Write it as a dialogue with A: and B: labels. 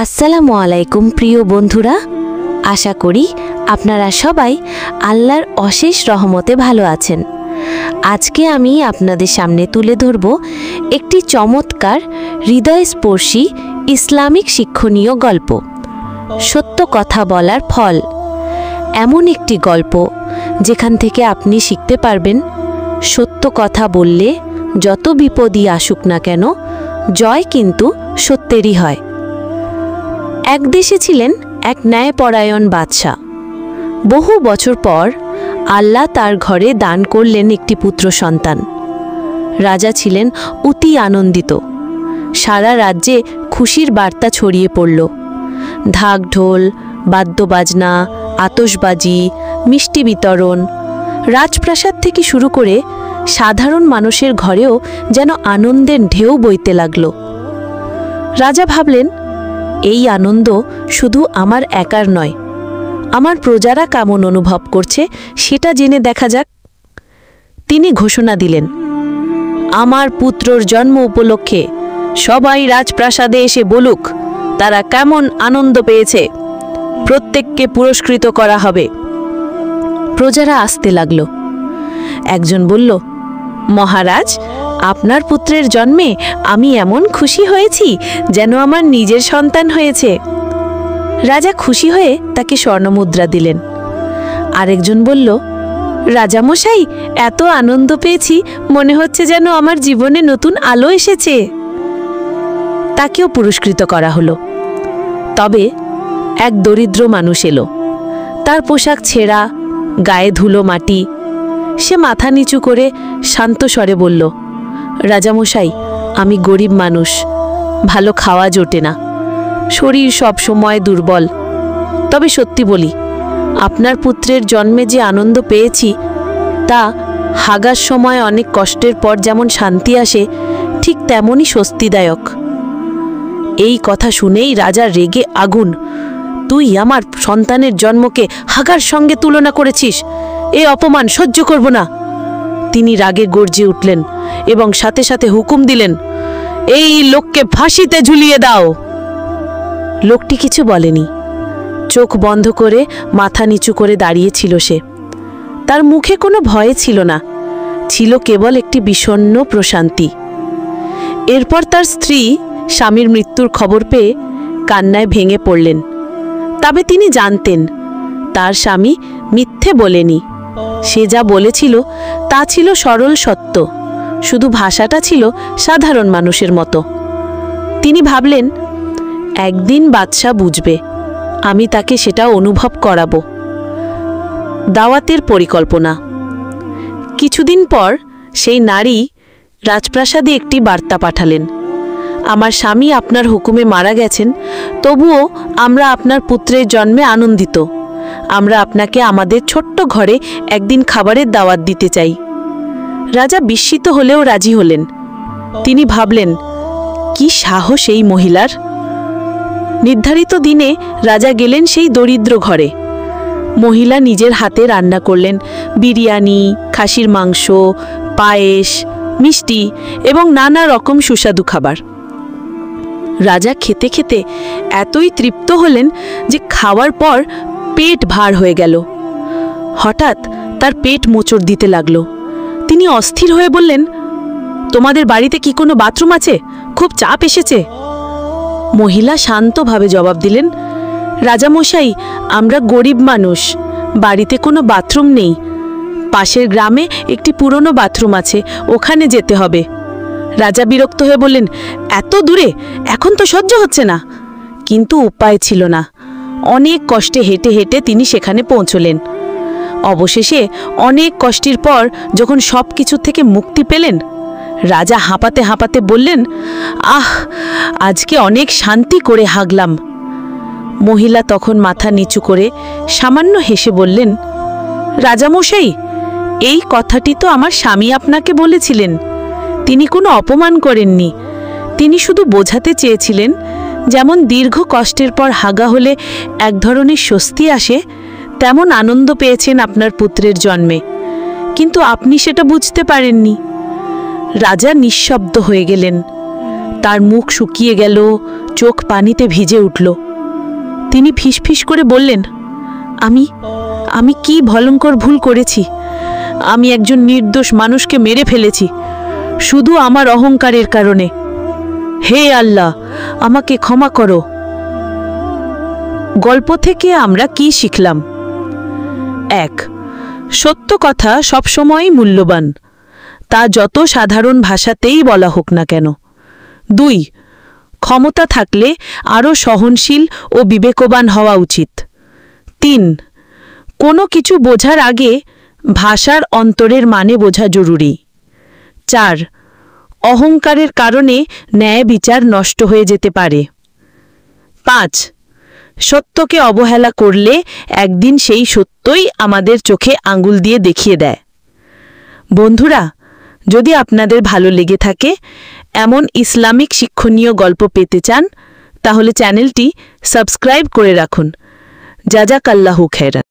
A: আসসালামু আলাইকুম প্রিয় বন্ধুরা, আশা করি আপনারা সবাই আল্লাহর অশেষ রহমতে ভালো আছেন। আজকে আমি আপনাদের সামনে তুলে ধরব একটি চমৎকার হৃদয়স্পর্শী ইসলামিক শিক্ষণীয় গল্প, সত্য কথা বলার ফল। এমন একটি গল্প যেখান থেকে আপনি শিখতে পারবেন সত্য কথা বললে যত বিপদই আসুক না কেন, জয় কিন্তু সত্যেরই হয়। এক দেশে ছিলেন এক ন্যায়পরায়ণ বাদশাহ। বহু বছর পর আল্লাহ তার ঘরে দান করলেন একটি পুত্র সন্তান। রাজা ছিলেন অতি আনন্দিত। সারা রাজ্যে খুশির বার্তা ছড়িয়ে পড়ল। ঢাক ঢোল, বাদ্যবাজনা, আতশবাজি, মিষ্টি বিতরণ, রাজপ্রাসাদ থেকে শুরু করে সাধারণ মানুষের ঘরেও যেন আনন্দের ঢেউ বইতে লাগল। রাজা ভাবলেন, এই আনন্দ শুধু আমার একার নয়, আমার প্রজারা কেমন অনুভব করছে সেটা জেনে দেখা যাক। তিনি ঘোষণা দিলেন, আমার পুত্রর জন্ম উপলক্ষে সবাই রাজপ্রাসাদে এসে বলুক তারা কেমন আনন্দ পেয়েছে। প্রত্যেককে পুরস্কৃত করা হবে। প্রজারা আসতে লাগল। একজন বলল, মহারাজ, আপনার পুত্রের জন্মে আমি এমন খুশি হয়েছি যেন আমার নিজের সন্তান হয়েছে। রাজা খুশি হয়ে তাকে স্বর্ণমুদ্রা দিলেন। আরেকজন বলল, রাজামশাই, এত আনন্দ পেয়েছি মনে হচ্ছে যেন আমার জীবনে নতুন আলো এসেছে। তাকেও পুরস্কৃত করা হলো। তবে এক দরিদ্র মানুষ এলো। তার পোশাক ছেঁড়া, গায়ে ধুলো মাটি। সে মাথা নিচু করে শান্ত স্বরে বলল, রাজামশাই, আমি গরিব মানুষ, ভালো খাওয়া জোটে না, শরীর সব সময় দুর্বল। তবে সত্যি বলি, আপনার পুত্রের জন্মে যে আনন্দ পেয়েছি তা হাগার সময় অনেক কষ্টের পর যেমন শান্তি আসে, ঠিক তেমনই স্বস্তিদায়ক। এই কথা শুনেই রাজা রেগে আগুন। তুই আমার সন্তানের জন্মকে হাগার সঙ্গে তুলনা করেছিস, এ অপমান সহ্য করব না। তিনি রাগে গর্জে উঠলেন এবং সাথে সাথে হুকুম দিলেন, এই লোককে ফাঁসিতে ঝুলিয়ে দাও। লোকটি কিছু বলেনি। চোখ বন্ধ করে মাথা নিচু করে দাঁড়িয়েছিল সে। তার মুখে কোনো ভয় ছিল না, ছিল কেবল একটি বিষণ্ণ প্রশান্তি। এরপর তার স্ত্রী স্বামীর মৃত্যুর খবর পেয়ে কান্নায় ভেঙে পড়লেন। তবে তিনি জানতেন তার স্বামী মিথ্যে বলেনি। সে যা বলেছিল তা ছিল সরল সত্য, শুধু ভাষাটা ছিল সাধারণ মানুষের মতো। তিনি ভাবলেন, একদিন বাদশা বুঝবে, আমি তাকে সেটা অনুভব করাবো। দাওয়াতের পরিকল্পনা। কিছুদিন পর সেই নারী রাজপ্রাসাদে একটি বার্তা পাঠালেন, আমার স্বামী আপনার হুকুমে মারা গেছেন, তবুও আমরা আপনার পুত্রের জন্মে আনন্দিত। আমরা আপনাকে আমাদের ছোট্ট ঘরে একদিন খাবারের দাওয়াত দিতে চাই। রাজা বিস্মিত হলেও রাজি হলেন। তিনি ভাবলেন, কি সাহস এই মহিলার। নির্ধারিত দিনে রাজা গেলেন সেই দরিদ্র ঘরে। মহিলা নিজের হাতে রান্না করলেন বিরিয়ানি, খাসির মাংস, পায়েস, মিষ্টি এবং নানা রকম সুস্বাদু খাবার। রাজা খেতে খেতে এতই তৃপ্ত হলেন যে খাওয়ার পর পেট ভার হয়ে গেল। হঠাৎ তার পেট মোচড় দিতে লাগলো। তিনি অস্থির হয়ে বললেন, তোমাদের বাড়িতে কি কোনো বাথরুম আছে? খুব চাপ এসেছে। মহিলা শান্তভাবে জবাব দিলেন, রাজামশাই, আমরা গরিব মানুষ, বাড়িতে কোনো বাথরুম নেই। পাশের গ্রামে একটি পুরনো বাথরুম আছে, ওখানে যেতে হবে। রাজা বিরক্ত হয়ে বললেন, এত দূরে? এখন তো সহ্য হচ্ছে না। কিন্তু উপায় ছিল না। অনেক কষ্টে হেঁটে হেঁটে তিনি সেখানে পৌঁছলেন। অবশেষে অনেক কষ্টের পর যখন সব কিছু থেকে মুক্তি পেলেন, রাজা হাঁপাতে হাঁপাতে বললেন, আহ, আজকে অনেক শান্তি করে হাগলাম। মহিলা তখন মাথা নিচু করে সামান্য হেসে বললেন, রাজামশাই, এই কথাটি তো আমার স্বামী আপনাকে বলেছিলেন। তিনি কোনো অপমান করেননি। তিনি শুধু বোঝাতে চেয়েছিলেন, যেমন দীর্ঘ কষ্টের পর হাগা হলে এক ধরনের স্বস্তি আসে, তেমন আনন্দ পেয়েছেন আপনার পুত্রের জন্মে, কিন্তু আপনি সেটা বুঝতে পারেননি। রাজা নিঃশব্দ হয়ে গেলেন।
B: তার মুখ শুকিয়ে গেল, চোখ পানিতে ভিজে উঠল। তিনি ফিসফিস করে বললেন, আমি আমি কি ভয়ঙ্কর ভুল করেছি। আমি একজন নির্দোষ মানুষকে মেরে ফেলেছি, শুধু আমার অহংকারের কারণে। হে আল্লাহ, আমাকে ক্ষমা করো। গল্প থেকে আমরা কি শিখলাম? 1. সত্য কথা সবসময়ই মূল্যবান, তা যত সাধারণ ভাষাতেই বলা হোক না কেন। 2. ক্ষমতা থাকলে আরও সহনশীল ও বিবেকবান হওয়া উচিত। 3. কোনো কিছু বোঝার আগে ভাষার অন্তরের মানে বোঝা জরুরি। 4. অহংকারের কারণে ন্যায় বিচার নষ্ট হয়ে যেতে পারে। 5. সত্যকে অবহেলা করলে একদিন সেই সত্যই আমাদের চোখে আঙ্গুল দিয়ে দেখিয়ে দেয়। বন্ধুরা, যদি আপনাদের ভালো লেগে থাকে, এমন ইসলামিক শিক্ষণীয় গল্প পেতে চান, তাহলে চ্যানেলটি সাবস্ক্রাইব করে রাখুন। জাযাকাল্লাহু খায়রান।